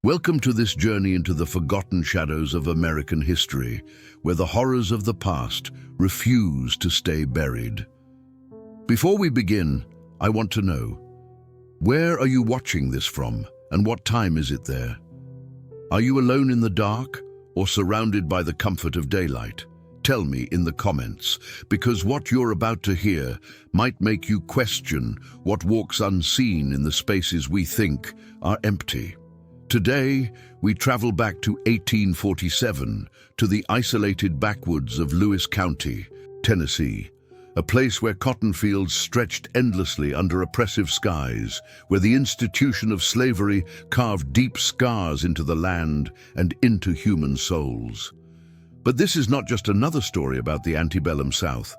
Welcome to this journey into the forgotten shadows of American history, where the horrors of the past refuse to stay buried. Before we begin, I want to know, where are you watching this from, and what time is it there? Are you alone in the dark, or surrounded by the comfort of daylight? Tell me in the comments, because what you're about to hear might make you question what walks unseen in the spaces we think are empty. Today, we travel back to 1847, to the isolated backwoods of Lewis County, Tennessee, a place where cotton fields stretched endlessly under oppressive skies, where the institution of slavery carved deep scars into the land and into human souls. But this is not just another story about the antebellum South.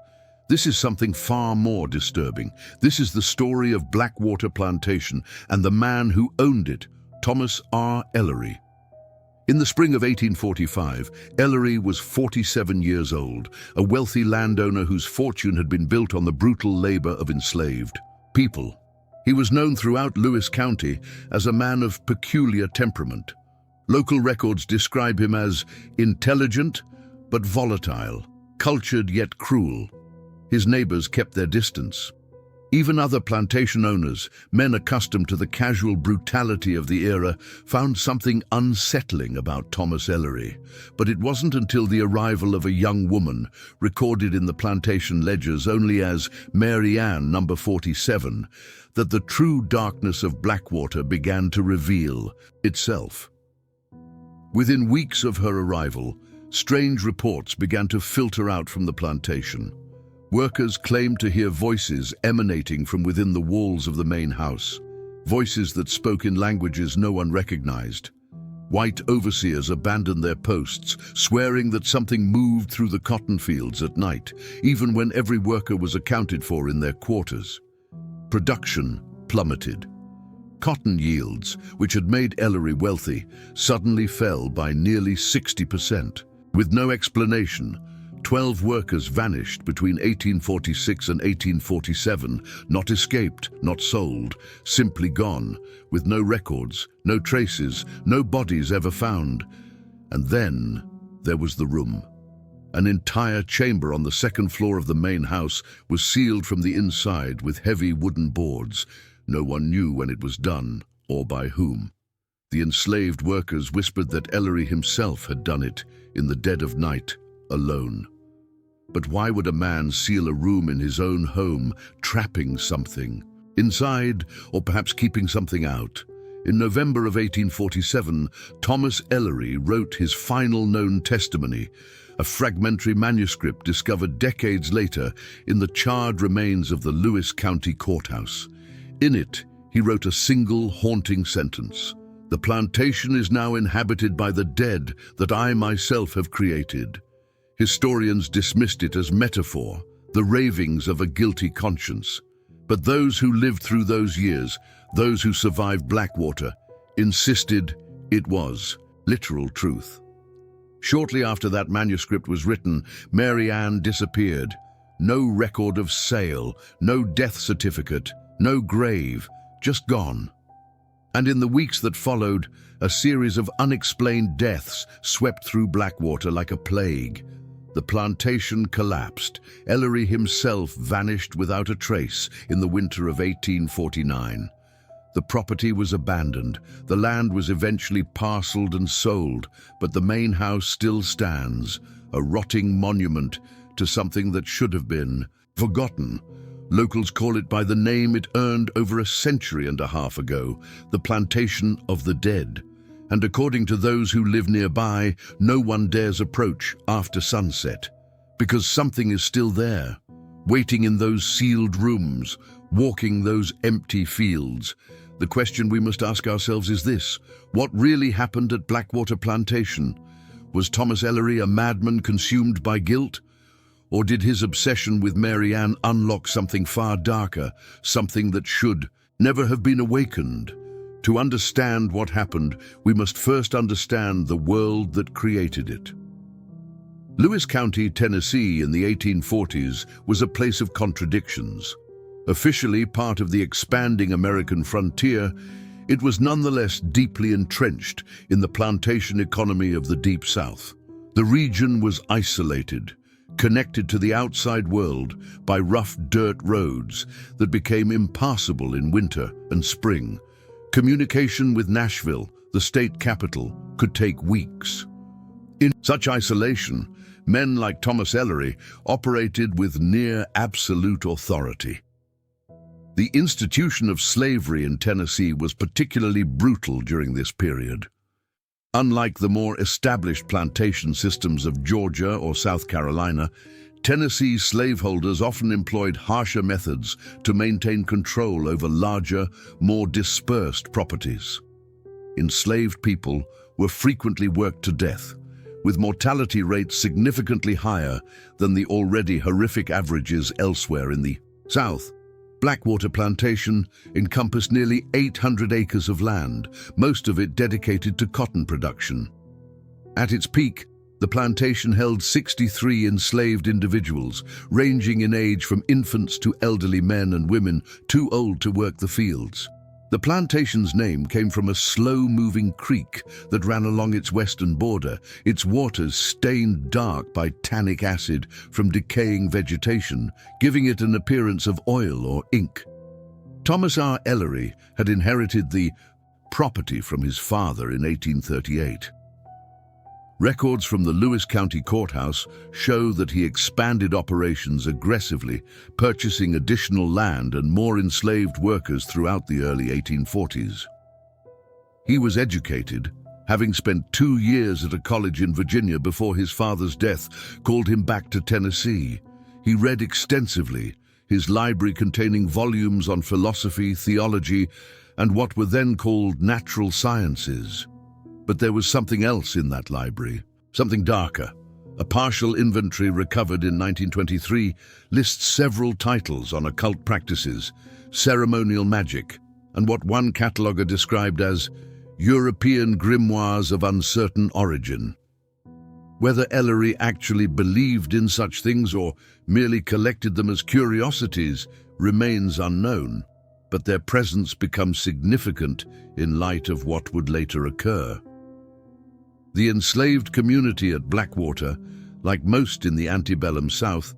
This is something far more disturbing. This is the story of Blackwater Plantation and the man who owned it, Thomas R. Ellery. In the spring of 1845, Ellery was 47 years old, a wealthy landowner whose fortune had been built on the brutal labor of enslaved people. He was known throughout Lewis County as a man of peculiar temperament. Local records describe him as intelligent but volatile, cultured yet cruel. His neighbors kept their distance. Even other plantation owners, men accustomed to the casual brutality of the era, found something unsettling about Thomas Ellery. But it wasn't until the arrival of a young woman, recorded in the plantation ledgers only as Mary Ann, number 47, that the true darkness of Blackwater began to reveal itself. Within weeks of her arrival, strange reports began to filter out from the plantation. Workers claimed to hear voices emanating from within the walls of the main house, voices that spoke in languages no one recognized. White overseers abandoned their posts, swearing that something moved through the cotton fields at night, even when every worker was accounted for in their quarters. Production plummeted. Cotton yields, which had made Ellery wealthy, suddenly fell by nearly 60%. With no explanation, 12 workers vanished between 1846 and 1847, not escaped, not sold, simply gone, with no records, no traces, no bodies ever found. And then there was the room. An entire chamber on the second floor of the main house was sealed from the inside with heavy wooden boards. No one knew when it was done, or by whom. The enslaved workers whispered that Ellery himself had done it, in the dead of night, alone. But why would a man seal a room in his own home, trapping something inside, or perhaps keeping something out? In November of 1847, Thomas Ellery wrote his final known testimony, a fragmentary manuscript discovered decades later in the charred remains of the Lewis County courthouse. In it, he wrote a single haunting sentence: "The plantation is now inhabited by the dead that I myself have created." Historians dismissed it as metaphor, the ravings of a guilty conscience. But those who lived through those years, those who survived Blackwater, insisted it was literal truth. Shortly after that manuscript was written, Mary Ann disappeared. No record of sale, no death certificate, no grave, just gone. And in the weeks that followed, a series of unexplained deaths swept through Blackwater like a plague. The plantation collapsed. Ellery himself vanished without a trace in the winter of 1849. The property was abandoned. The land was eventually parceled and sold, but the main house still stands, a rotting monument to something that should have been forgotten. Locals call it by the name it earned over a century and a half ago, the Plantation of the Dead. And according to those who live nearby, no one dares approach after sunset, because something is still there, waiting in those sealed rooms, walking those empty fields. The question we must ask ourselves is this: what really happened at Blackwater Plantation? Was Thomas Ellery a madman consumed by guilt? Or did his obsession with Mary Ann unlock something far darker, something that should never have been awakened? To understand what happened, we must first understand the world that created it. Lewis County, Tennessee in the 1840s was a place of contradictions. Officially part of the expanding American frontier, it was nonetheless deeply entrenched in the plantation economy of the Deep South. The region was isolated, connected to the outside world by rough dirt roads that became impassable in winter and spring. Communication with Nashville, the state capital, could take weeks. In such isolation, men like Thomas Ellery operated with near absolute authority. The institution of slavery in Tennessee was particularly brutal during this period. Unlike the more established plantation systems of Georgia or South Carolina, Tennessee's slaveholders often employed harsher methods to maintain control over larger, more dispersed properties. Enslaved people were frequently worked to death, with mortality rates significantly higher than the already horrific averages elsewhere in the South. Blackwater Plantation encompassed nearly 800 acres of land, most of it dedicated to cotton production. At its peak, the plantation held 63 enslaved individuals, ranging in age from infants to elderly men and women too old to work the fields. The plantation's name came from a slow-moving creek that ran along its western border, its waters stained dark by tannic acid from decaying vegetation, giving it an appearance of oil or ink. Thomas R. Ellery had inherited the property from his father in 1838. Records from the Lewis County Courthouse show that he expanded operations aggressively, purchasing additional land and more enslaved workers throughout the early 1840s. He was educated, having spent 2 years at a college in Virginia before his father's death called him back to Tennessee. He read extensively, his library containing volumes on philosophy, theology, and what were then called natural sciences. But there was something else in that library, something darker. A partial inventory recovered in 1923 lists several titles on occult practices, ceremonial magic, and what one cataloger described as European grimoires of uncertain origin. Whether Ellery actually believed in such things or merely collected them as curiosities remains unknown, but their presence becomes significant in light of what would later occur. The enslaved community at Blackwater, like most in the antebellum South,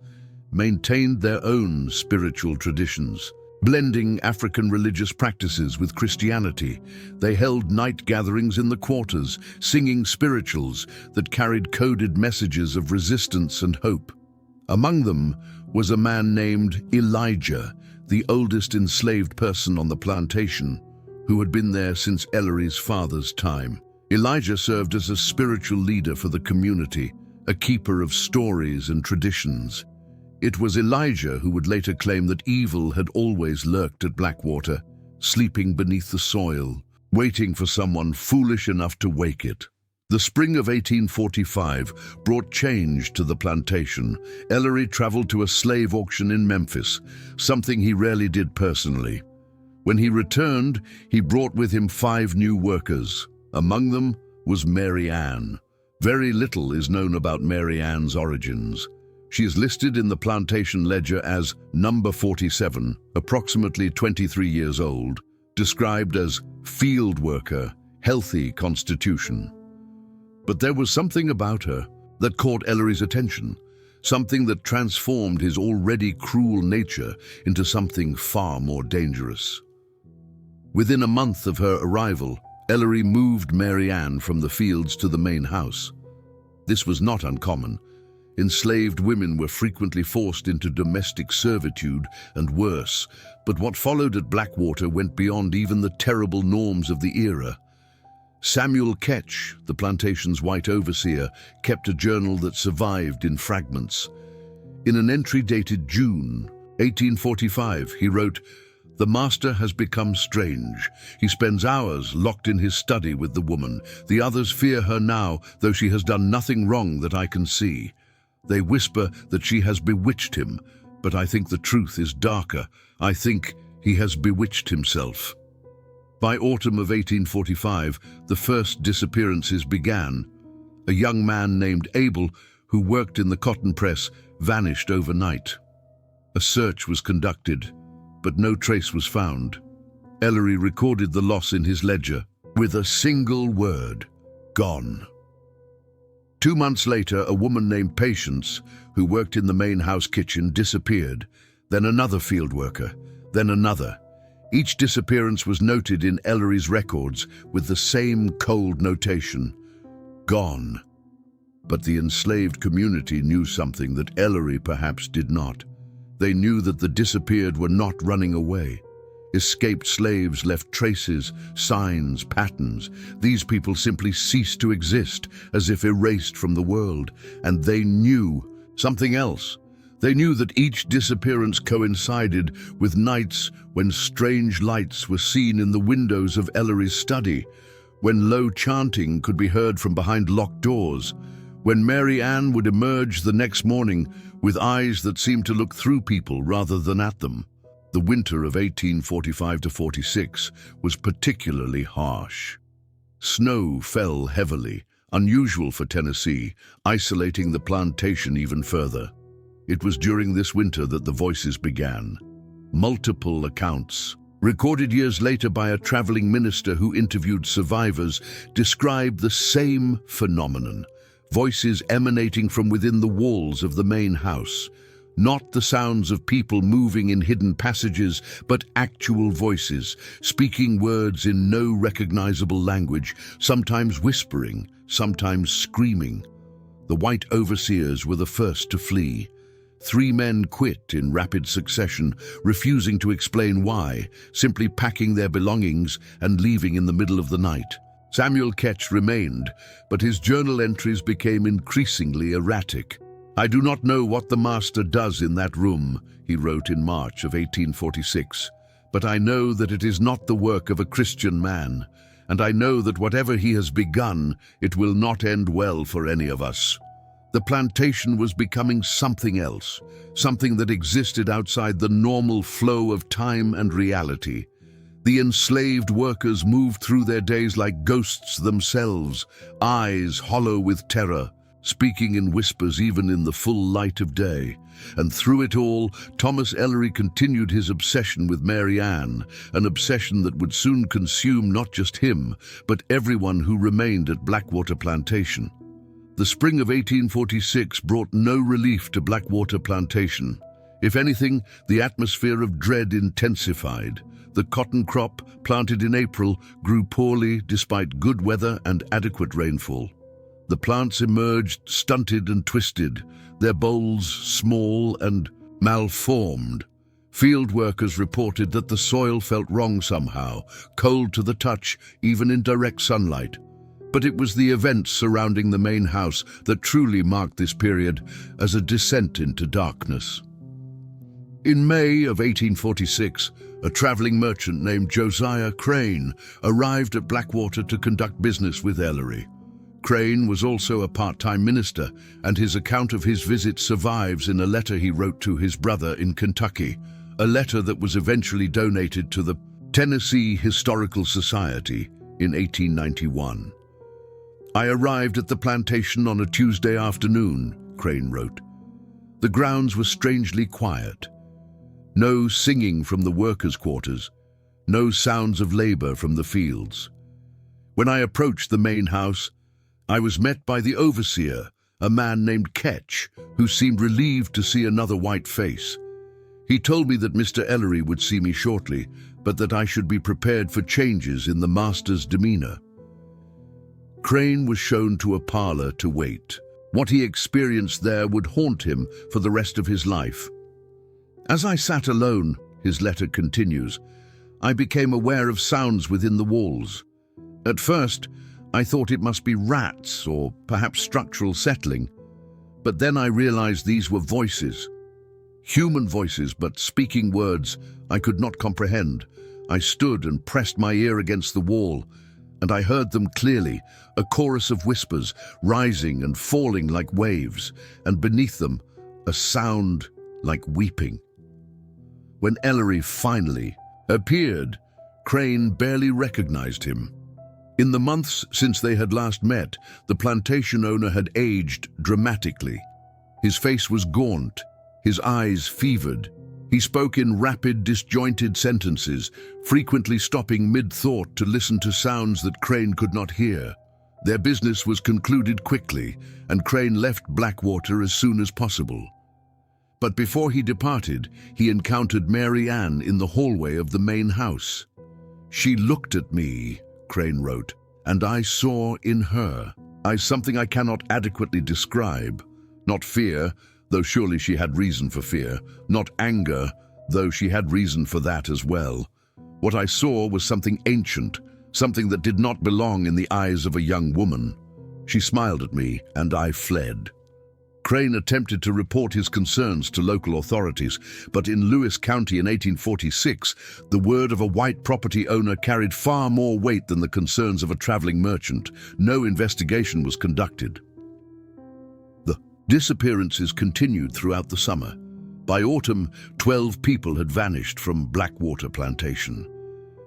maintained their own spiritual traditions. Blending African religious practices with Christianity, they held night gatherings in the quarters, singing spirituals that carried coded messages of resistance and hope. Among them was a man named Elijah, the oldest enslaved person on the plantation, who had been there since Ellery's father's time. Elijah served as a spiritual leader for the community, a keeper of stories and traditions. It was Elijah who would later claim that evil had always lurked at Blackwater, sleeping beneath the soil, waiting for someone foolish enough to wake it. The spring of 1845 brought change to the plantation. Ellery traveled to a slave auction in Memphis, something he rarely did personally. When he returned, he brought with him 5 new workers. Among them was Mary Ann. Very little is known about Mary Ann's origins. She is listed in the plantation ledger as number 47, approximately 23 years old, described as field worker, healthy constitution. But there was something about her that caught Ellery's attention, something that transformed his already cruel nature into something far more dangerous. Within a month of her arrival, Ellery moved Mary Ann from the fields to the main house. This was not uncommon. Enslaved women were frequently forced into domestic servitude and worse, but what followed at Blackwater went beyond even the terrible norms of the era. Samuel Ketch, the plantation's white overseer, kept a journal that survived in fragments. In an entry dated June 1845, he wrote, "The master has become strange. He spends hours locked in his study with the woman. The others fear her now, though she has done nothing wrong that I can see. They whisper that she has bewitched him, but I think the truth is darker. I think he has bewitched himself." By autumn of 1845, the first disappearances began. A young man named Abel, who worked in the cotton press, vanished overnight. A search was conducted, but no trace was found. Ellery recorded the loss in his ledger with a single word: gone. 2 months later, a woman named Patience, who worked in the main house kitchen, disappeared. Then another field worker, then another. Each disappearance was noted in Ellery's records with the same cold notation: gone. But the enslaved community knew something that Ellery perhaps did not. They knew that the disappeared were not running away. Escaped slaves left traces, signs, patterns. These people simply ceased to exist, as if erased from the world. And they knew something else. They knew that each disappearance coincided with nights when strange lights were seen in the windows of Ellery's study, when low chanting could be heard from behind locked doors, when Mary Ann would emerge the next morning with eyes that seemed to look through people rather than at them. The winter of 1845 to 46 was particularly harsh. Snow fell heavily, unusual for Tennessee, isolating the plantation even further. It was during this winter that the voices began. Multiple accounts, recorded years later by a traveling minister who interviewed survivors, described the same phenomenon. Voices emanating from within the walls of the main house. Not the sounds of people moving in hidden passages, but actual voices, speaking words in no recognizable language, sometimes whispering, sometimes screaming. The white overseers were the first to flee. 3 men quit in rapid succession, refusing to explain why, simply packing their belongings and leaving in the middle of the night. Samuel Ketch remained, but his journal entries became increasingly erratic. "I do not know what the master does in that room," he wrote in March of 1846, "but I know that it is not the work of a Christian man, and I know that whatever he has begun, it will not end well for any of us." The plantation was becoming something else, something that existed outside the normal flow of time and reality. The enslaved workers moved through their days like ghosts themselves, eyes hollow with terror, speaking in whispers even in the full light of day. And through it all, Thomas Ellery continued his obsession with Mary Ann, an obsession that would soon consume not just him, but everyone who remained at Blackwater Plantation. The spring of 1846 brought no relief to Blackwater Plantation. If anything, the atmosphere of dread intensified. The cotton crop, planted in April, grew poorly despite good weather and adequate rainfall. The plants emerged stunted and twisted, their bolls small and malformed. Field workers reported that the soil felt wrong somehow, cold to the touch, even in direct sunlight. But it was the events surrounding the main house that truly marked this period as a descent into darkness. In May of 1846, a traveling merchant named Josiah Crane arrived at Blackwater to conduct business with Ellery. Crane was also a part-time minister, and his account of his visit survives in a letter he wrote to his brother in Kentucky, a letter that was eventually donated to the Tennessee Historical Society in 1891. "I arrived at the plantation on a Tuesday afternoon," Crane wrote. "The grounds were strangely quiet. No singing from the workers' quarters, no sounds of labor from the fields. When I approached the main house, I was met by the overseer, a man named Ketch, who seemed relieved to see another white face. He told me that Mr. Ellery would see me shortly, but that I should be prepared for changes in the master's demeanor." Crane was shown to a parlor to wait. What he experienced there would haunt him for the rest of his life. "As I sat alone," his letter continues, "I became aware of sounds within the walls. At first, I thought it must be rats or perhaps structural settling, but then I realized these were voices. Human voices, but speaking words I could not comprehend. I stood and pressed my ear against the wall, and I heard them clearly, a chorus of whispers, rising and falling like waves, and beneath them, a sound like weeping." When Ellery finally appeared, Crane barely recognized him. In the months since they had last met, the plantation owner had aged dramatically. His face was gaunt, his eyes fevered, He spoke in rapid, disjointed sentences, frequently stopping mid-thought to listen to sounds that Crane could not hear. Their business was concluded quickly, and Crane left Blackwater as soon as possible. But before he departed, he encountered Mary Ann in the hallway of the main house. "She looked at me," Crane wrote, "and I saw in her something I cannot adequately describe. Not fear, though surely she had reason for fear. Not anger, though she had reason for that as well. What I saw was something ancient, something that did not belong in the eyes of a young woman. She smiled at me, and I fled." Crane attempted to report his concerns to local authorities, but in Lewis County in 1846, the word of a white property owner carried far more weight than the concerns of a traveling merchant. No investigation was conducted. The disappearances continued throughout the summer. By autumn, 12 people had vanished from Blackwater Plantation.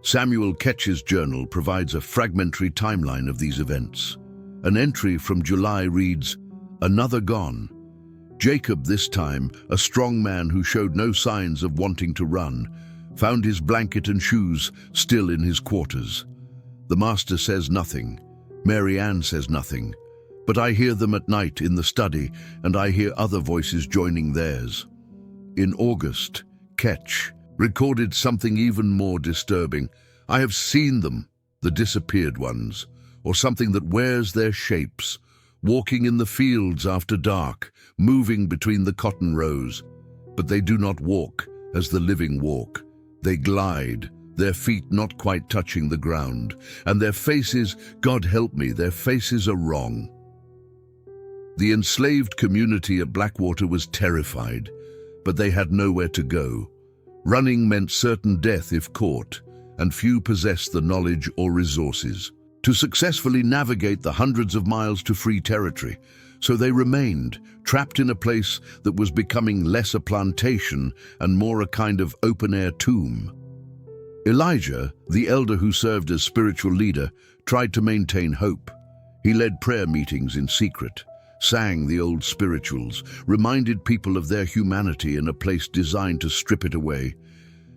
Samuel Ketch's journal provides a fragmentary timeline of these events. An entry from July reads, "Another gone. Jacob, this time, a strong man who showed no signs of wanting to run, found his blanket and shoes still in his quarters. The master says nothing. Mary Ann says nothing. But I hear them at night in the study, and I hear other voices joining theirs." In August, Ketch recorded something even more disturbing. "I have seen them, the disappeared ones, or something that wears their shapes, walking in the fields after dark, moving between the cotton rows. But they do not walk as the living walk. They glide, their feet not quite touching the ground, and their faces, God help me, their faces are wrong." The enslaved community at Blackwater was terrified, but they had nowhere to go. Running meant certain death if caught, and few possessed the knowledge or resources to successfully navigate the hundreds of miles to free territory, so they remained, trapped in a place that was becoming less a plantation and more a kind of open-air tomb. Elijah, the elder who served as spiritual leader, tried to maintain hope. He led prayer meetings in secret, sang the old spirituals, reminded people of their humanity in a place designed to strip it away.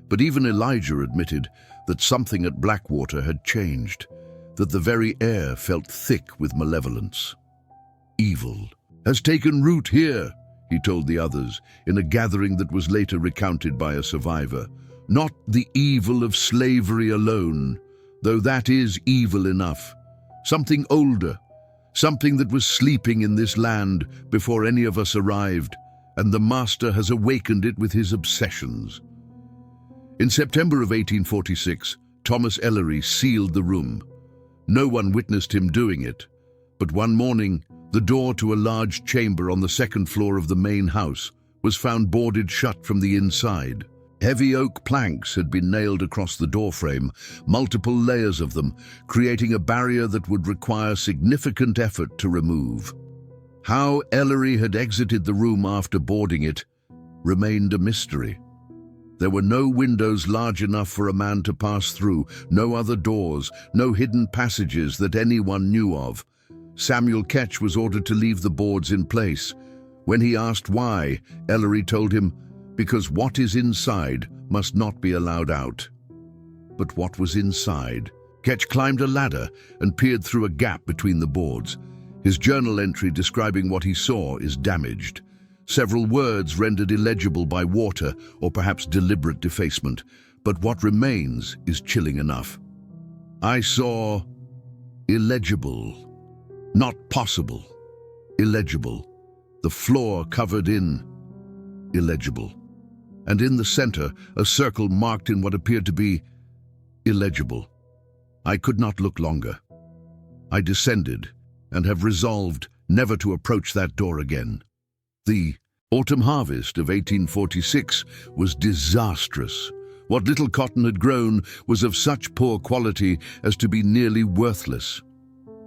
But even Elijah admitted that something at Blackwater had changed, that the very air felt thick with malevolence. "Evil has taken root here," he told the others in a gathering that was later recounted by a survivor. "Not the evil of slavery alone, though that is evil enough. Something older, something that was sleeping in this land before any of us arrived, and the master has awakened it with his obsessions." In September of 1846, Thomas Ellery sealed the room. No one witnessed him doing it, but one morning, the door to a large chamber on the second floor of the main house was found boarded shut from the inside. Heavy oak planks had been nailed across the doorframe, multiple layers of them, creating a barrier that would require significant effort to remove. How Ellery had exited the room after boarding it remained a mystery. There were no windows large enough for a man to pass through, no other doors, no hidden passages that anyone knew of. Samuel Ketch was ordered to leave the boards in place. When he asked why, Ellery told him, "Because what is inside must not be allowed out." But what was inside? Ketch climbed a ladder and peered through a gap between the boards. His journal entry describing what he saw is damaged. Several words rendered illegible by water or perhaps deliberate defacement, but what remains is chilling enough. "I saw illegible, not possible, illegible, the floor covered in illegible, and in the center a circle marked in what appeared to be illegible. I could not look longer. I descended and have resolved never to approach that door again." The autumn harvest of 1846 was disastrous. What little cotton had grown was of such poor quality as to be nearly worthless.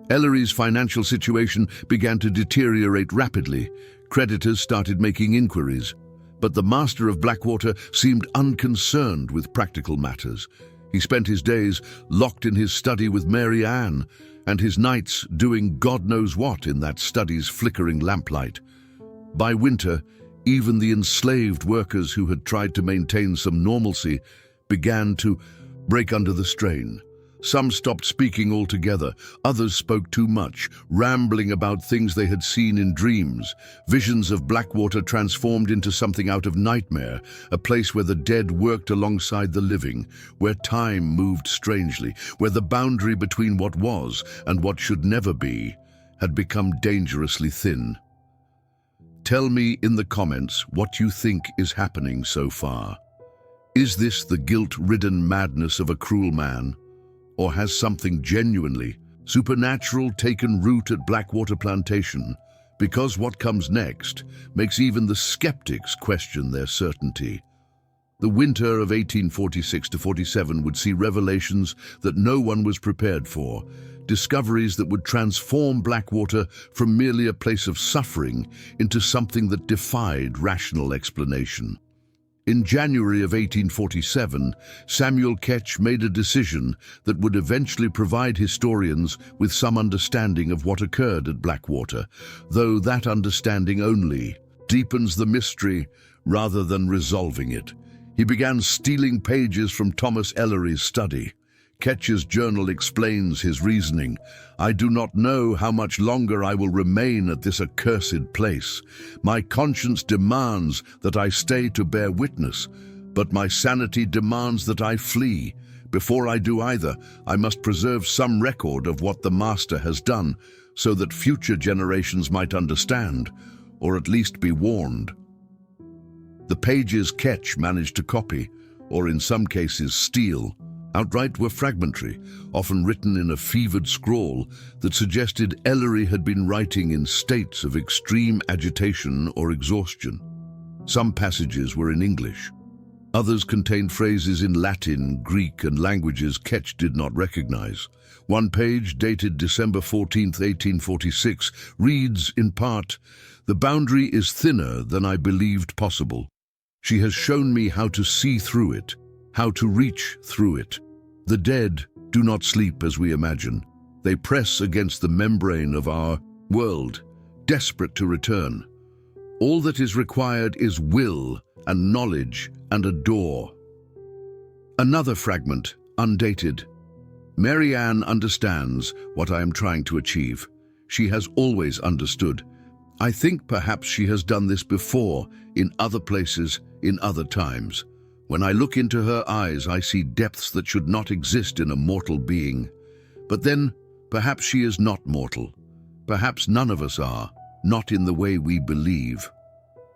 Ellery's financial situation began to deteriorate rapidly. Creditors started making inquiries, but the master of Blackwater seemed unconcerned with practical matters. He spent his days locked in his study with Mary Ann, and his nights doing God knows what in that study's flickering lamplight. By winter, Even the enslaved workers who had tried to maintain some normalcy began to break under the strain. Some stopped speaking altogether, others spoke too much, rambling about things they had seen in dreams. Visions of Blackwater transformed into something out of nightmare, a place where the dead worked alongside the living, where time moved strangely, where the boundary between what was and what should never be had become dangerously thin. Tell me in the comments what you think is happening so far. Is this the guilt-ridden madness of a cruel man? Or has something genuinely supernatural taken root at Blackwater Plantation? Because what comes next makes even the skeptics question their certainty. The winter of 1846-47 would see revelations that no one was prepared for, discoveries that would transform Blackwater from merely a place of suffering into something that defied rational explanation. In January of 1847, Samuel Ketch made a decision that would eventually provide historians with some understanding of what occurred at Blackwater, though that understanding only deepens the mystery rather than resolving it. He began stealing pages from Thomas Ellery's study. Ketch's journal explains his reasoning. I do not know how much longer I will remain at this accursed place. My conscience demands that I stay to bear witness, but my sanity demands that I flee. Before I do either, I must preserve some record of what the master has done, so that future generations might understand, or at least be warned. The pages Ketch managed to copy, or in some cases steal, outright were fragmentary, often written in a fevered scrawl that suggested Ellery had been writing in states of extreme agitation or exhaustion. Some passages were in English. Others contained phrases in Latin, Greek, and languages Ketch did not recognize. One page, dated December 14, 1846, reads, in part, "The boundary is thinner than I believed possible. She has shown me how to see through it, how to reach through it. The dead do not sleep as we imagine. They press against the membrane of our world, desperate to return. All that is required is will and knowledge and a door." Another fragment, undated. "Mary Ann understands what I am trying to achieve. She has always understood. I think perhaps she has done this before, in other places, in other times. When I look into her eyes, I see depths that should not exist in a mortal being. But then, perhaps she is not mortal. Perhaps none of us are, not in the way we believe."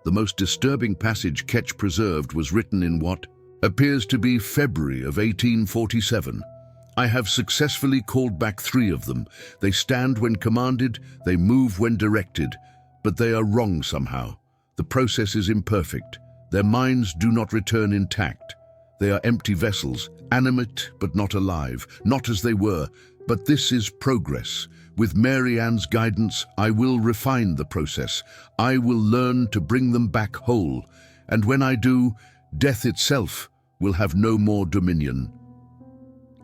The most disturbing passage Ketch preserved was written in what appears to be February of 1847. "I have successfully called back 3 of them. They stand when commanded, they move when directed, but they are wrong somehow. The process is imperfect. Their minds do not return intact. They are empty vessels, animate but not alive, not as they were. But this is progress. With Mary Ann's guidance, I will refine the process. I will learn to bring them back whole. And when I do, death itself will have no more dominion."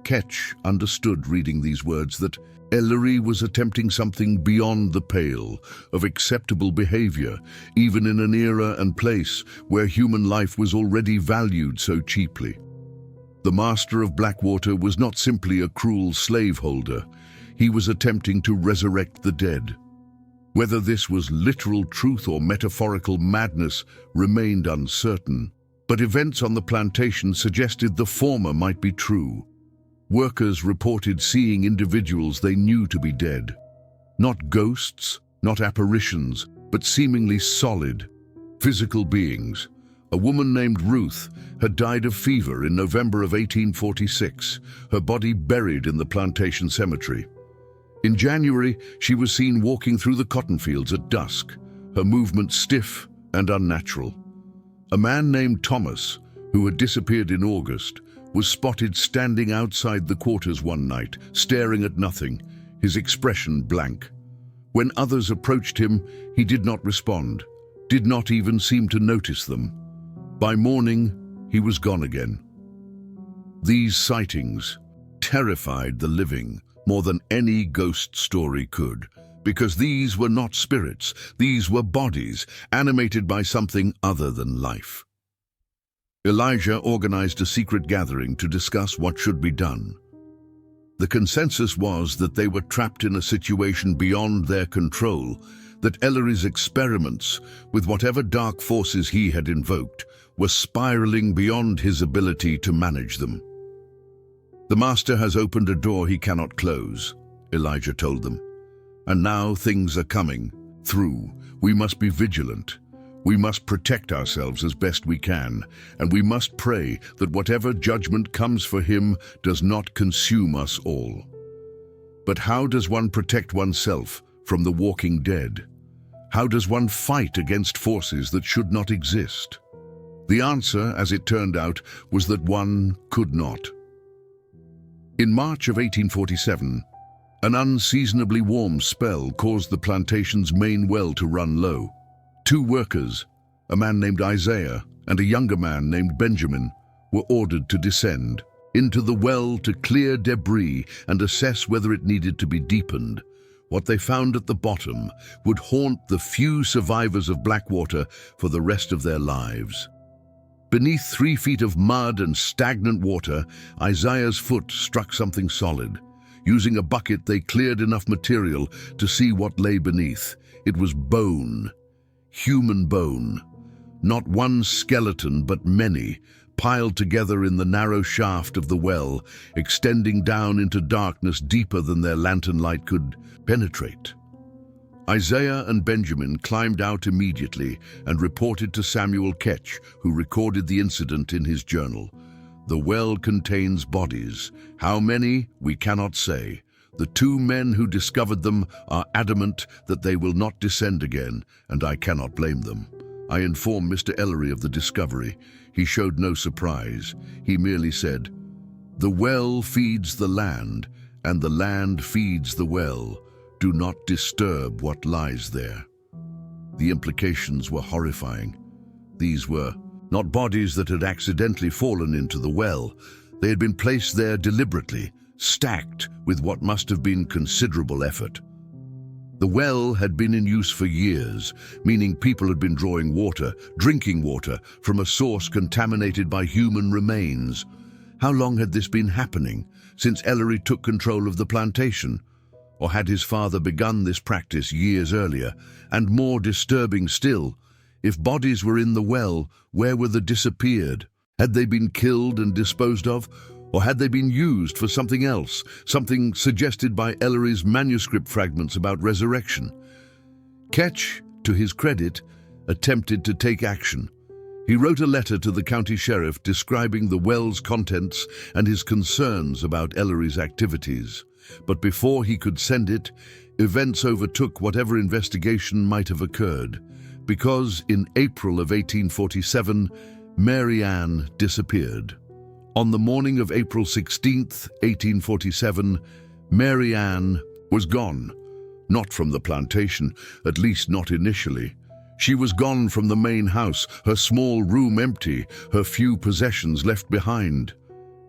Ketch understood reading these words that Ellery was attempting something beyond the pale of acceptable behavior, even in an era and place where human life was already valued so cheaply. The master of Blackwater was not simply a cruel slaveholder. He was attempting to resurrect the dead. Whether this was literal truth or metaphorical madness remained uncertain, but events on the plantation suggested the former might be true. Workers reported seeing individuals they knew to be dead. Not ghosts, not apparitions, but seemingly solid, physical beings. A woman named Ruth had died of fever in November of 1846, her body buried in the plantation cemetery. In January, she was seen walking through the cotton fields at dusk, her movement stiff and unnatural. A man named Thomas, who had disappeared in August, was spotted standing outside the quarters one night, staring at nothing, his expression blank. When others approached him, he did not respond, did not even seem to notice them. By morning, he was gone again. These sightings terrified the living more than any ghost story could, Because these were not spirits, these were bodies, animated by something other than life. Elijah organized a secret gathering to discuss what should be done. The consensus was that they were trapped in a situation beyond their control, that Ellery's experiments, with whatever dark forces he had invoked, were spiraling beyond his ability to manage them. "The Master has opened a door he cannot close," Elijah told them. "And now things are coming through. We must be vigilant. We must protect ourselves as best we can, and we must pray that whatever judgment comes for him does not consume us all." But how does one protect oneself from the walking dead? How does one fight against forces that should not exist? The answer, as it turned out, was that one could not. In March of 1847, an unseasonably warm spell caused the plantation's main well to run low. 2 workers, a man named Isaiah and a younger man named Benjamin, were ordered to descend into the well to clear debris and assess whether it needed to be deepened. What they found at the bottom would haunt the few survivors of Blackwater for the rest of their lives. Beneath 3 feet of mud and stagnant water, Isaiah's foot struck something solid. Using a bucket, they cleared enough material to see what lay beneath. It was bone, human bone. Not one skeleton, but many, piled together in the narrow shaft of the well, extending down into darkness deeper than their lantern light could penetrate. Isaiah and Benjamin climbed out immediately and reported to Samuel Ketch, who recorded the incident in his journal. "The well contains bodies. How many, we cannot say. The 2 men who discovered them are adamant that they will not descend again, and I cannot blame them." I informed Mr. Ellery of the discovery. He showed no surprise. He merely said, "The well feeds the land, and the land feeds the well. Do not disturb what lies there." The implications were horrifying. These were not bodies that had accidentally fallen into the well. They had been placed there deliberately, stacked with what must have been considerable effort. The well had been in use for years, meaning people had been drawing water, drinking water, from a source contaminated by human remains. How long had this been happening? Since Ellery took control of the plantation? Or had his father begun this practice years earlier? And more disturbing still, if bodies were in the well, where were the disappeared? Had they been killed and disposed of? Or had they been used for something else, something suggested by Ellery's manuscript fragments about resurrection? Ketch, to his credit, attempted to take action. He wrote a letter to the county sheriff describing the well's contents and his concerns about Ellery's activities. But before he could send it, events overtook whatever investigation might have occurred, because in April of 1847, Mary Ann disappeared. On the morning of April 16th, 1847, Mary Ann was gone. Not from the plantation, at least not initially. She was gone from the main house, her small room empty, her few possessions left behind.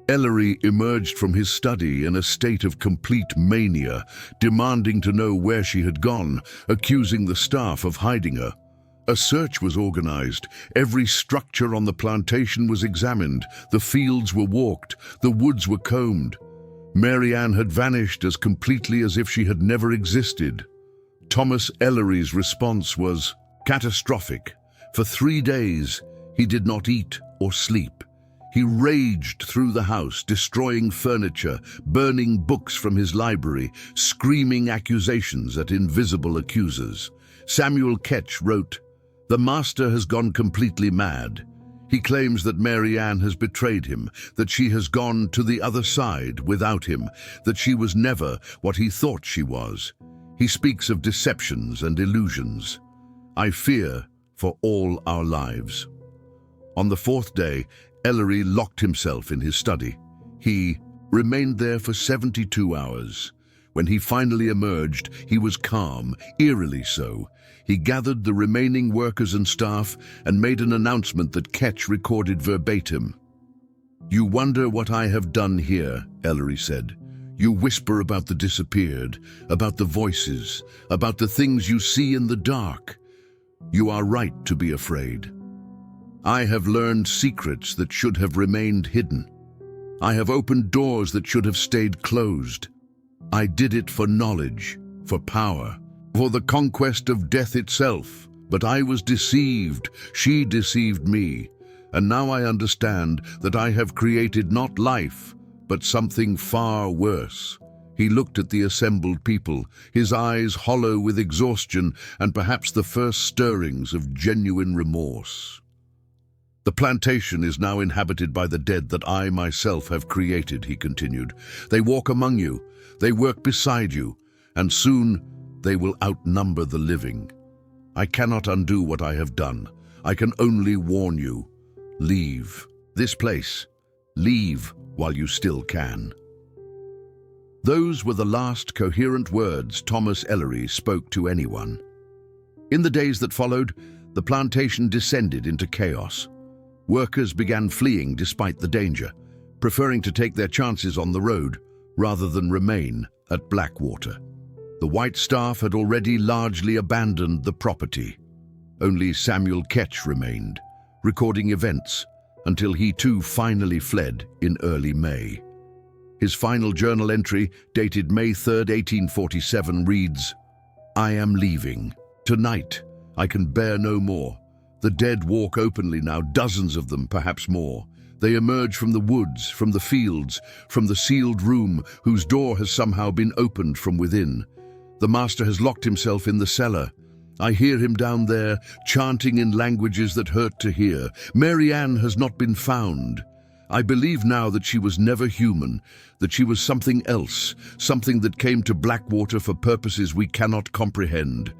Ellery emerged from his study in a state of complete mania, demanding to know where she had gone, accusing the staff of hiding her. A search was organized. Every structure on the plantation was examined. The fields were walked. The woods were combed. Mary Ann had vanished as completely as if she had never existed. Thomas Ellery's response was catastrophic. For 3 days, he did not eat or sleep. He raged through the house, destroying furniture, burning books from his library, screaming accusations at invisible accusers. Samuel Ketch wrote, "The master has gone completely mad. He claims that Mary Ann has betrayed him, that she has gone to the other side without him, that she was never what he thought she was. He speaks of deceptions and illusions. I fear for all our lives." On the 4th day, Ellery locked himself in his study. He remained there for 72 hours. When he finally emerged, he was calm, eerily so. He gathered the remaining workers and staff and made an announcement that Ketch recorded verbatim. "You wonder what I have done here," Ellery said. You whisper about the disappeared, about the voices, about the things you see in the dark. You are right to be afraid. I have learned secrets that should have remained hidden. I have opened doors that should have stayed closed. I did it for knowledge, for power, for the conquest of death itself. But I was deceived, she deceived me, and now I understand that I have created not life, but something far worse. He looked at the assembled people, his eyes hollow with exhaustion and perhaps the first stirrings of genuine remorse. The plantation is now inhabited by the dead that I myself have created, he continued. They walk among you, they work beside you, and soon they will outnumber the living. I cannot undo what I have done. I can only warn you. Leave this place. Leave while you still can. Those were the last coherent words Thomas Ellery spoke to anyone. In the days that followed, the plantation descended into chaos. Workers began fleeing despite the danger, preferring to take their chances on the road rather than remain at Blackwater. The white staff had already largely abandoned the property. Only Samuel Ketch remained, recording events until he too finally fled in early May. His final journal entry, dated May 3, 1847, reads, "I am leaving. Tonight, I can bear no more. The dead walk openly now, dozens of them, perhaps more. They emerge from the woods, from the fields, from the sealed room whose door has somehow been opened from within. The master has locked himself in the cellar. I hear him down there, chanting in languages that hurt to hear. Mary Ann has not been found. I believe now that she was never human, that she was something else, something that came to Blackwater for purposes we cannot comprehend.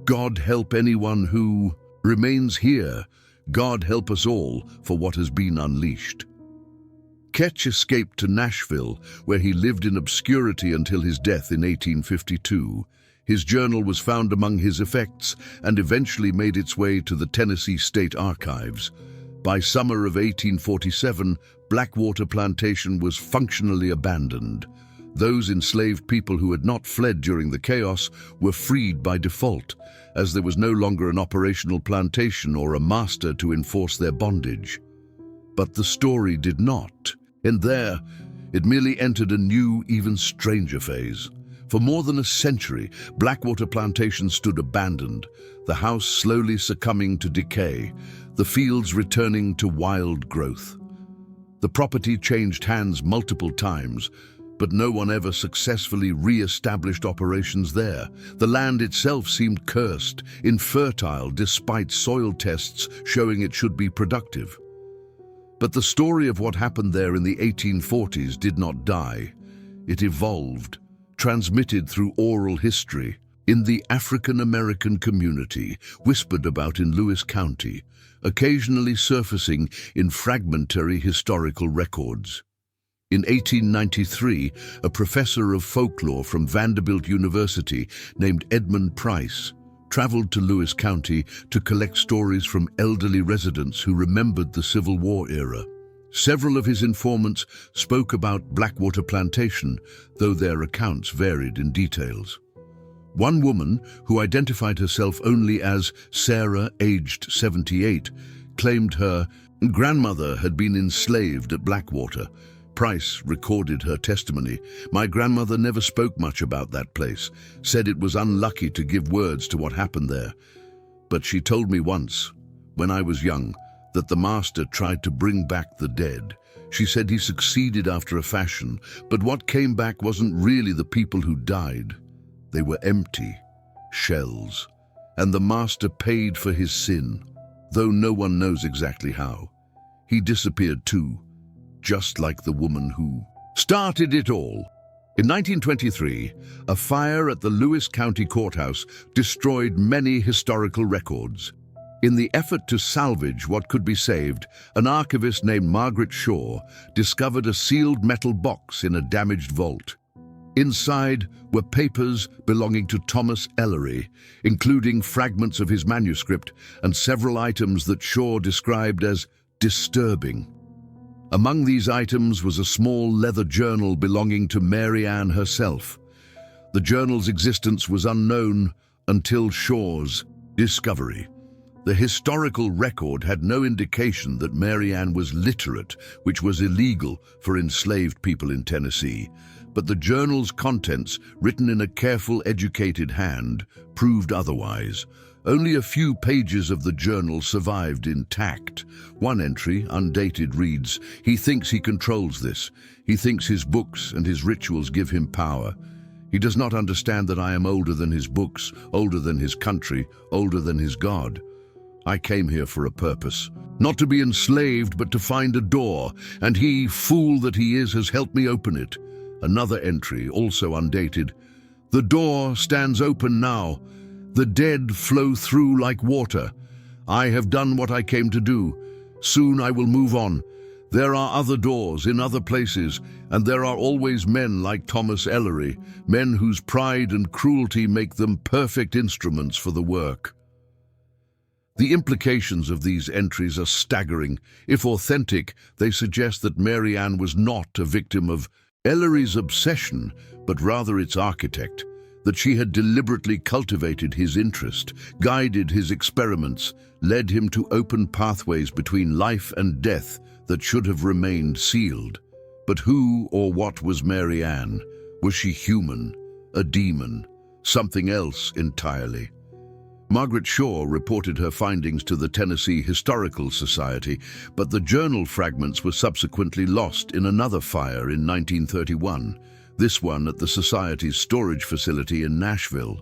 God help anyone who remains here. God help us all for what has been unleashed." Ketch escaped to Nashville, where he lived in obscurity until his death in 1852. His journal was found among his effects and eventually made its way to the Tennessee State Archives. By summer of 1847, Blackwater Plantation was functionally abandoned. Those enslaved people who had not fled during the chaos were freed by default, as there was no longer an operational plantation or a master to enforce their bondage. But the story did not. And there, it merely entered a new, even stranger phase. For more than a century, Blackwater Plantation stood abandoned, the house slowly succumbing to decay, the fields returning to wild growth. The property changed hands multiple times, but no one ever successfully re-established operations there. The land itself seemed cursed, infertile despite soil tests showing it should be productive. But the story of what happened there in the 1840s did not die. It evolved, transmitted through oral history, in the African-American community, whispered about in Lewis County, occasionally surfacing in fragmentary historical records. In 1893, a professor of folklore from Vanderbilt University named Edmund Price traveled to Lewis County to collect stories from elderly residents who remembered the Civil War era. Several of his informants spoke about Blackwater Plantation, though their accounts varied in details. One woman, who identified herself only as Sarah, aged 78, claimed her grandmother had been enslaved at Blackwater. Price recorded her testimony. "My grandmother never spoke much about that place, said it was unlucky to give words to what happened there. But she told me once, when I was young, that the master tried to bring back the dead. She said he succeeded after a fashion, but what came back wasn't really the people who died. They were empty, shells, and the master paid for his sin, though no one knows exactly how. He disappeared too, just like the woman who started it all." In 1923, a fire at the Lewis County Courthouse destroyed many historical records. In the effort to salvage what could be saved, an archivist named Margaret Shaw discovered a sealed metal box in a damaged vault. Inside were papers belonging to Thomas Ellery, including fragments of his manuscript and several items that Shaw described as disturbing. Among these items was a small leather journal belonging to Mary Ann herself. The journal's existence was unknown until Shaw's discovery. The historical record had no indication that Mary Ann was literate, which was illegal for enslaved people in Tennessee. But the journal's contents, written in a careful, educated hand, proved otherwise. Only a few pages of the journal survived intact. One entry, undated, reads, "He thinks he controls this. He thinks his books and his rituals give him power. He does not understand that I am older than his books, older than his country, older than his God. I came here for a purpose, not to be enslaved, but to find a door, and he, fool that he is, has helped me open it." Another entry, also undated, "The door stands open now. The dead flow through like water. I have done what I came to do. Soon I will move on. There are other doors in other places, and there are always men like Thomas Ellery, men whose pride and cruelty make them perfect instruments for the work." The implications of these entries are staggering. If authentic, they suggest that Mary Ann was not a victim of Ellery's obsession, but rather its architect, that she had deliberately cultivated his interest, guided his experiments, led him to open pathways between life and death that should have remained sealed. But who or what was Mary Ann? Was she human, a demon, something else entirely? Margaret Shaw reported her findings to the Tennessee Historical Society, but the journal fragments were subsequently lost in another fire in 1931, this one at the Society's storage facility in Nashville.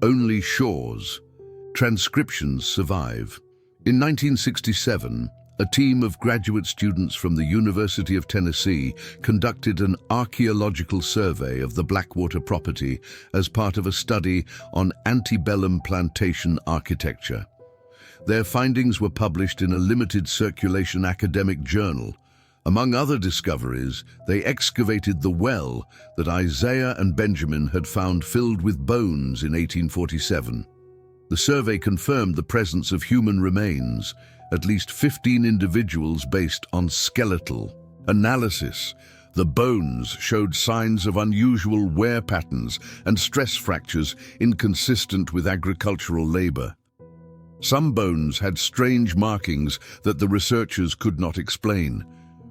Only Shaw's transcriptions survive. In 1967, a team of graduate students from the University of Tennessee conducted an archaeological survey of the Blackwater property as part of a study on antebellum plantation architecture. Their findings were published in a limited circulation academic journal. Among other discoveries, they excavated the well that Isaiah and Benjamin had found filled with bones in 1847. The survey confirmed the presence of human remains, at least 15 individuals based on skeletal analysis. The bones showed signs of unusual wear patterns and stress fractures inconsistent with agricultural labor. Some bones had strange markings that the researchers could not explain.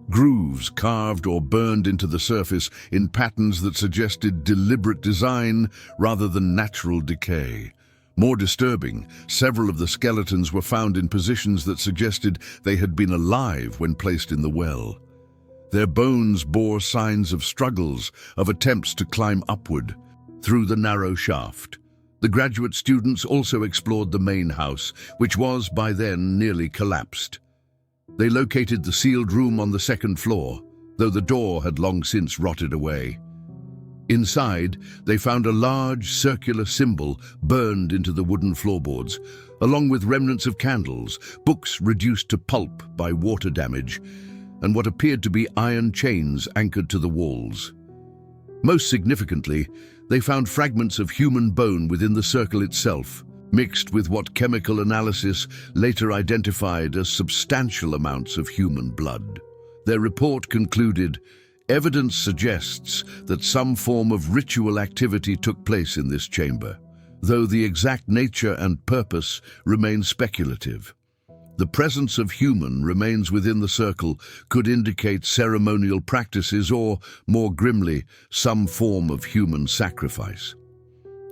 Grooves carved or burned into the surface in patterns that suggested deliberate design rather than natural decay. More disturbing, several of the skeletons were found in positions that suggested they had been alive when placed in the well. Their bones bore signs of struggles, of attempts to climb upward through the narrow shaft. The graduate students also explored the main house, which was by then nearly collapsed. They located the sealed room on the second floor, though the door had long since rotted away. Inside, they found a large circular symbol burned into the wooden floorboards, along with remnants of candles, books reduced to pulp by water damage, and what appeared to be iron chains anchored to the walls. Most significantly, they found fragments of human bone within the circle itself, mixed with what chemical analysis later identified as substantial amounts of human blood. Their report concluded, "Evidence suggests that some form of ritual activity took place in this chamber, though the exact nature and purpose remain speculative. The presence of human remains within the circle could indicate ceremonial practices or, more grimly, some form of human sacrifice."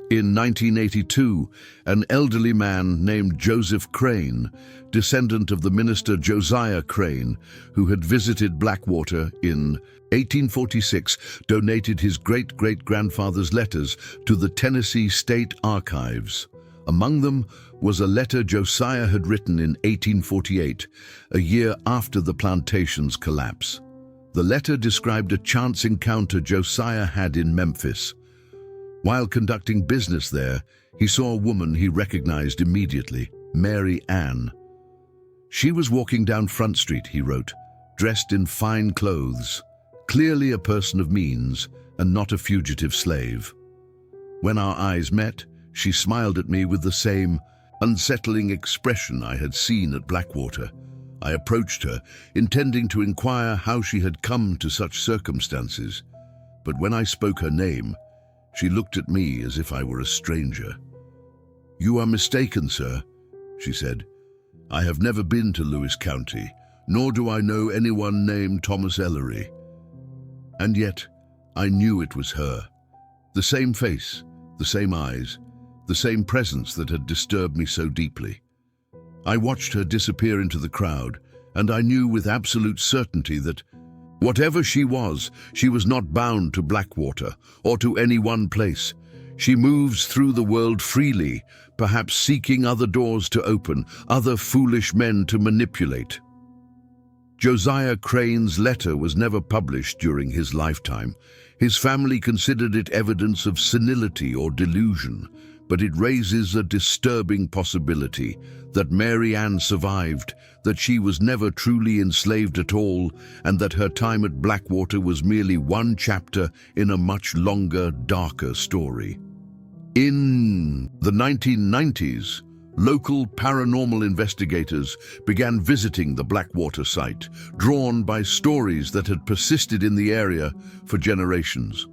In 1982, an elderly man named Joseph Crane, descendant of the minister Josiah Crane, who had visited Blackwater in 1846, donated his great-great-grandfather's letters to the Tennessee State Archives. Among them was a letter Josiah had written in 1848, a year after the plantation's collapse. The letter described a chance encounter Josiah had in Memphis. While conducting business there, he saw a woman he recognized immediately, Mary Ann. "She was walking down Front Street," he wrote, "dressed in fine clothes, clearly a person of means and not a fugitive slave. When our eyes met, she smiled at me with the same unsettling expression I had seen at Blackwater. I approached her, intending to inquire how she had come to such circumstances. But when I spoke her name, she looked at me as if I were a stranger. "You are mistaken, sir," she said. "I have never been to Lewis County, nor do I know anyone named Thomas Ellery." And yet, I knew it was her. The same face, the same eyes, the same presence that had disturbed me so deeply. I watched her disappear into the crowd, and I knew with absolute certainty that, whatever she was not bound to Blackwater or to any one place. She moves through the world freely, perhaps seeking other doors to open, other foolish men to manipulate. Josiah Crane's letter was never published during his lifetime. His family considered it evidence of senility or delusion, but it raises a disturbing possibility that Mary Ann survived, that she was never truly enslaved at all, and that her time at Blackwater was merely one chapter in a much longer, darker story. In the 1990s, local paranormal investigators began visiting the Blackwater site, drawn by stories that had persisted in the area for generations.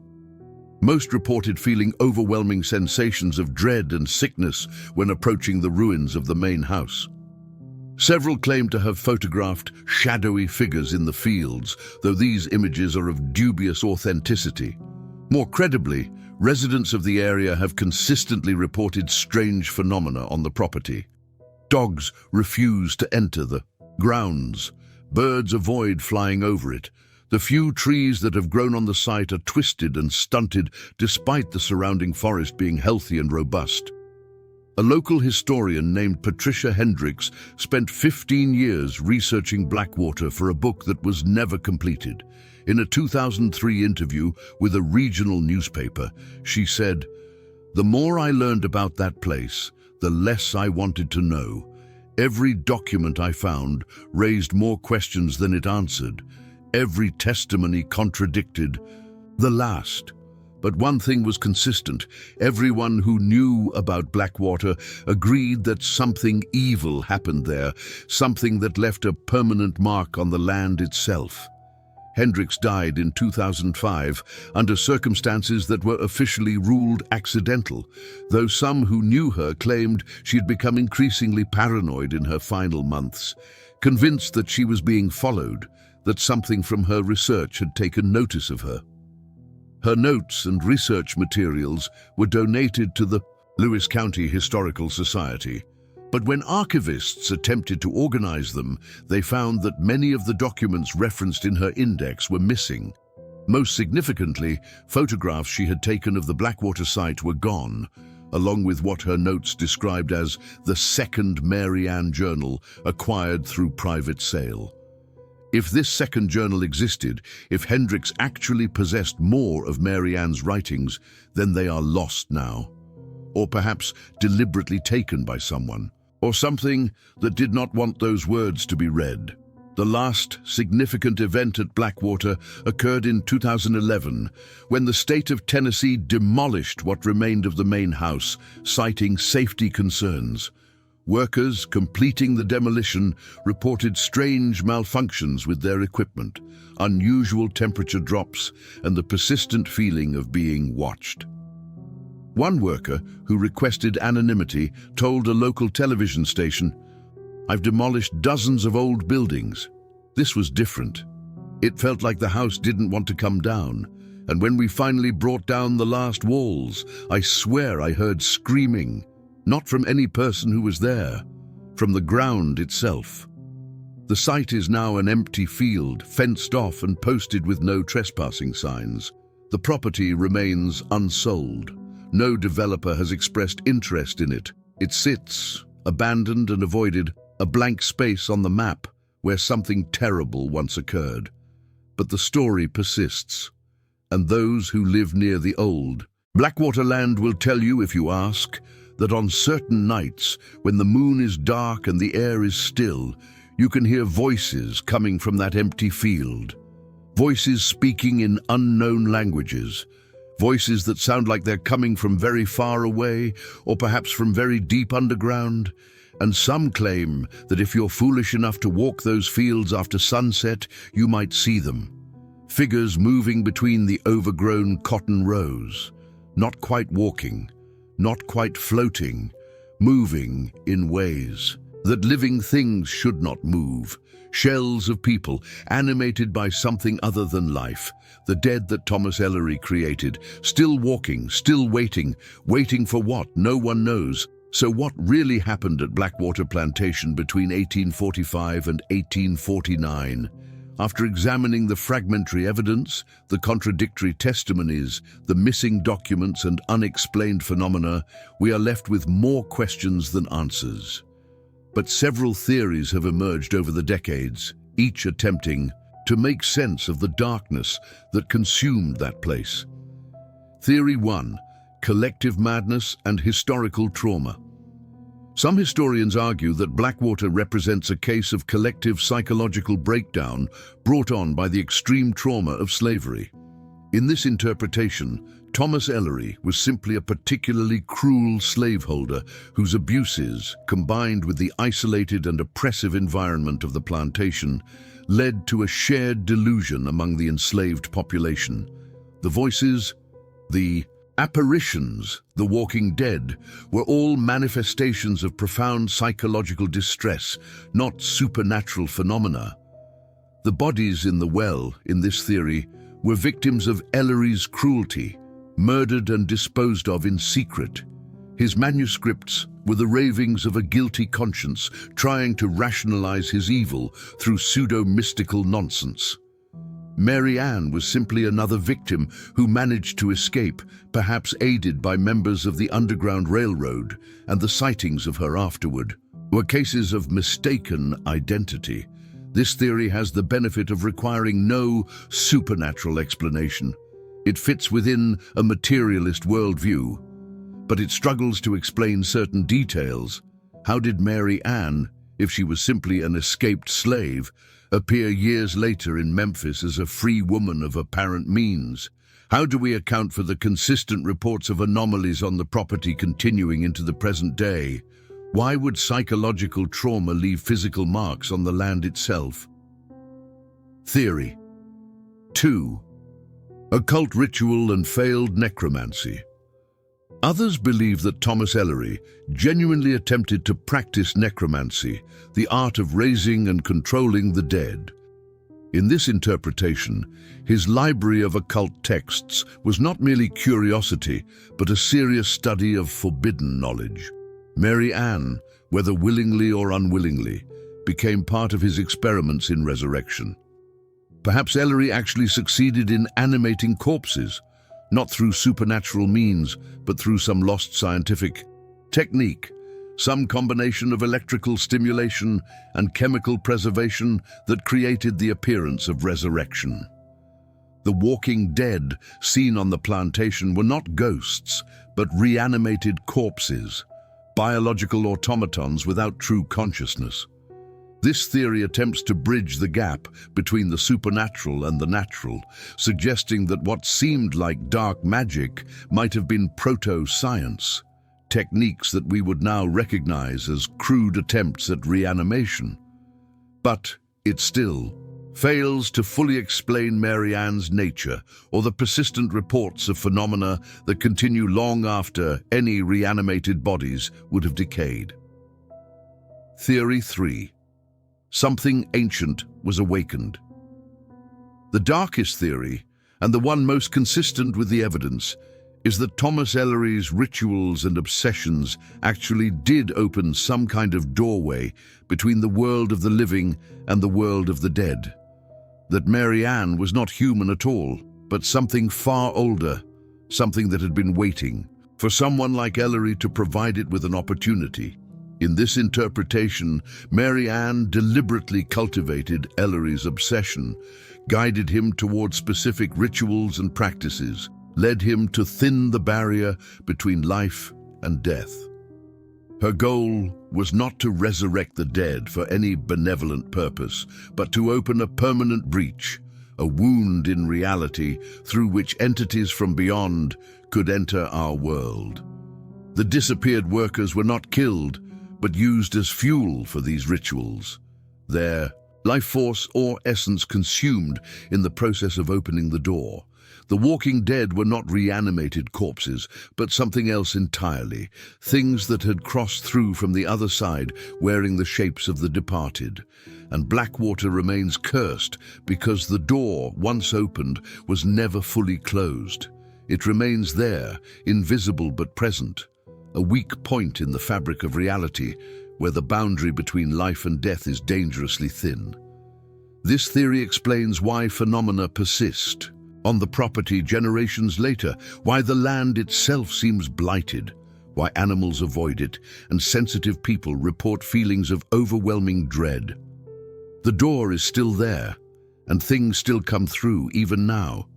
Most reported feeling overwhelming sensations of dread and sickness when approaching the ruins of the main house. Several claimed to have photographed shadowy figures in the fields, though these images are of dubious authenticity. More credibly, residents of the area have consistently reported strange phenomena on the property. Dogs refuse to enter the grounds. Birds avoid flying over it. The few trees that have grown on the site are twisted and stunted despite the surrounding forest being healthy and robust. A local historian named Patricia Hendricks spent 15 years researching Blackwater for a book that was never completed. In a 2003 interview with a regional newspaper, she said, "The more I learned about that place, the less I wanted to know. Every document I found raised more questions than it answered. Every testimony contradicted the last. But one thing was consistent. Everyone who knew about Blackwater agreed that something evil happened there, something that left a permanent mark on the land itself." Hendricks died in 2005 under circumstances that were officially ruled accidental, though some who knew her claimed she'd become increasingly paranoid in her final months, convinced that she was being followed, that something from her research had taken notice of her. Her notes and research materials were donated to the Lewis County Historical Society. But when archivists attempted to organize them, they found that many of the documents referenced in her index were missing. Most significantly, photographs she had taken of the Blackwater site were gone, along with what her notes described as the second Mary Ann journal acquired through private sale. If this second journal existed, if Hendricks actually possessed more of Mary Ann's writings, then they are lost now. Or perhaps deliberately taken by someone, or something that did not want those words to be read. The last significant event at Blackwater occurred in 2011, when the state of Tennessee demolished what remained of the main house, citing safety concerns. Workers completing the demolition reported strange malfunctions with their equipment, unusual temperature drops, and the persistent feeling of being watched. One worker, who requested anonymity, told a local television station, "I've demolished dozens of old buildings. This was different. It felt like the house didn't want to come down, and when we finally brought down the last walls, I swear I heard screaming. Not from any person who was there, from the ground itself." The site is now an empty field, fenced off and posted with no trespassing signs. The property remains unsold. No developer has expressed interest in it. It sits, abandoned and avoided, a blank space on the map where something terrible once occurred. But the story persists, and those who live near the old Blackwater land will tell you, if you ask, that on certain nights, when the moon is dark and the air is still, you can hear voices coming from that empty field. Voices speaking in unknown languages. Voices that sound like they're coming from very far away, or perhaps from very deep underground. and some claim that if you're foolish enough to walk those fields after sunset, you might see them. Figures moving between the overgrown cotton rows, not quite walking, not quite floating, moving in ways that living things should not move. Shells of people, animated by something other than life. The dead that Thomas Ellery created, still walking, still waiting. Waiting for what? No one knows. So what really happened at Blackwater Plantation between 1845 and 1849? After examining the fragmentary evidence, the contradictory testimonies, the missing documents and unexplained phenomena, we are left with more questions than answers. But several theories have emerged over the decades, each attempting to make sense of the darkness that consumed that place. Theory 1: collective madness and historical trauma. Some historians argue that Blackwater represents a case of collective psychological breakdown brought on by the extreme trauma of slavery. In this interpretation, Thomas Ellery was simply a particularly cruel slaveholder whose abuses, combined with the isolated and oppressive environment of the plantation, led to a shared delusion among the enslaved population. The voices, the apparitions, the walking dead, were all manifestations of profound psychological distress, not supernatural phenomena. The bodies in the well, in this theory, were victims of Ellery's cruelty, murdered and disposed of in secret. His manuscripts were the ravings of a guilty conscience trying to rationalize his evil through pseudo-mystical nonsense. Mary Ann was simply another victim who managed to escape, perhaps aided by members of the Underground Railroad, and the sightings of her afterward were cases of mistaken identity. This theory has the benefit of requiring no supernatural explanation. It fits within a materialist worldview, but it struggles to explain certain details. How did Mary Ann, if she was simply an escaped slave, appear years later in Memphis as a free woman of apparent means? How do we account for the consistent reports of anomalies on the property continuing into the present day? Why would psychological trauma leave physical marks on the land itself? Theory 2: occult ritual and failed necromancy. Others believe that Thomas Ellery genuinely attempted to practice necromancy, the art of raising and controlling the dead. In this interpretation, his library of occult texts was not merely curiosity, but a serious study of forbidden knowledge. Mary Ann, whether willingly or unwillingly, became part of his experiments in resurrection. Perhaps Ellery actually succeeded in animating corpses, not through supernatural means, but through some lost scientific technique, some combination of electrical stimulation and chemical preservation that created the appearance of resurrection. The walking dead seen on the plantation were not ghosts, but reanimated corpses, biological automatons without true consciousness. This theory attempts to bridge the gap between the supernatural and the natural, suggesting that what seemed like dark magic might have been proto-science, techniques that we would now recognize as crude attempts at reanimation. But it still fails to fully explain Mary Ann's nature or the persistent reports of phenomena that continue long after any reanimated bodies would have decayed. Theory 3: something ancient was awakened. The darkest theory, and the one most consistent with the evidence, is that Thomas Ellery's rituals and obsessions actually did open some kind of doorway between the world of the living and the world of the dead. That Mary Ann was not human at all, but something far older, something that had been waiting for someone like Ellery to provide it with an opportunity. In this interpretation, Mary Ann deliberately cultivated Ellery's obsession, guided him toward specific rituals and practices, led him to thin the barrier between life and death. Her goal was not to resurrect the dead for any benevolent purpose, but to open a permanent breach, a wound in reality through which entities from beyond could enter our world. The disappeared workers were not killed, but used as fuel for these rituals. Their life force or essence consumed in the process of opening the door. The walking dead were not reanimated corpses, but something else entirely, things that had crossed through from the other side wearing the shapes of the departed. And Blackwater remains cursed because the door, once opened, was never fully closed. It remains there, invisible but present, a weak point in the fabric of reality, where the boundary between life and death is dangerously thin. This theory explains why phenomena persist on the property generations later, why the land itself seems blighted, why animals avoid it, and sensitive people report feelings of overwhelming dread. The door is still there, and things still come through even now.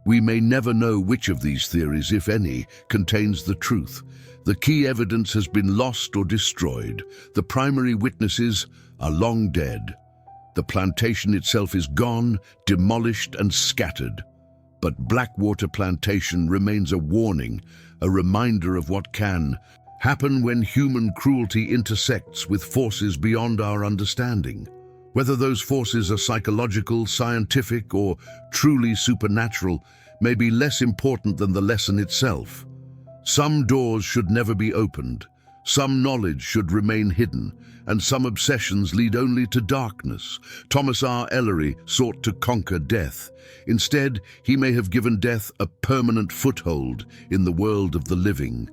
We may never know which of these theories, if any, contains the truth. The key evidence has been lost or destroyed. The primary witnesses are long dead. The plantation itself is gone, demolished and scattered. But Blackwater Plantation remains a warning, a reminder of what can happen when human cruelty intersects with forces beyond our understanding. Whether those forces are psychological, scientific, or truly supernatural may be less important than the lesson itself. Some doors should never be opened, some knowledge should remain hidden, and some obsessions lead only to darkness. Thomas R. Ellery sought to conquer death. Instead, he may have given death a permanent foothold in the world of the living.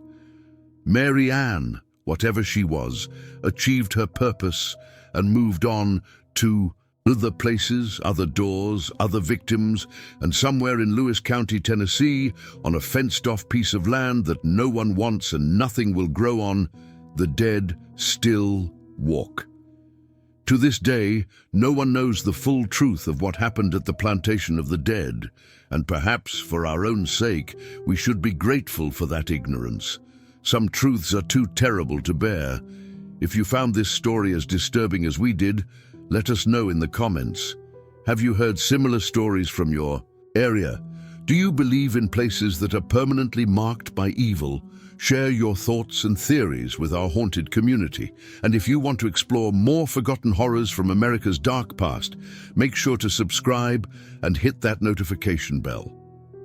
Mary Ann, whatever she was, achieved her purpose and moved on to other places, other doors, other victims, and somewhere in Lewis County, Tennessee, on a fenced-off piece of land that no one wants and nothing will grow on, the dead still walk. To this day, no one knows the full truth of what happened at the plantation of the dead, and perhaps, for our own sake, we should be grateful for that ignorance. Some truths are too terrible to bear. If you found this story as disturbing as we did, let us know in the comments. Have you heard similar stories from your area? Do you believe in places that are permanently marked by evil? Share your thoughts and theories with our haunted community. And if you want to explore more forgotten horrors from America's dark past, make sure to subscribe and hit that notification bell.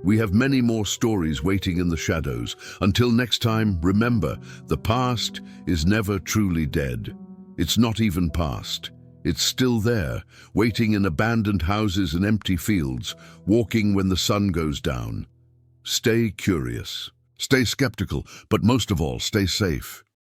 We have many more stories waiting in the shadows. Until next time, remember, the past is never truly dead. It's not even past. It's still there, waiting in abandoned houses and empty fields, walking when the sun goes down. Stay curious, stay skeptical, but most of all, stay safe.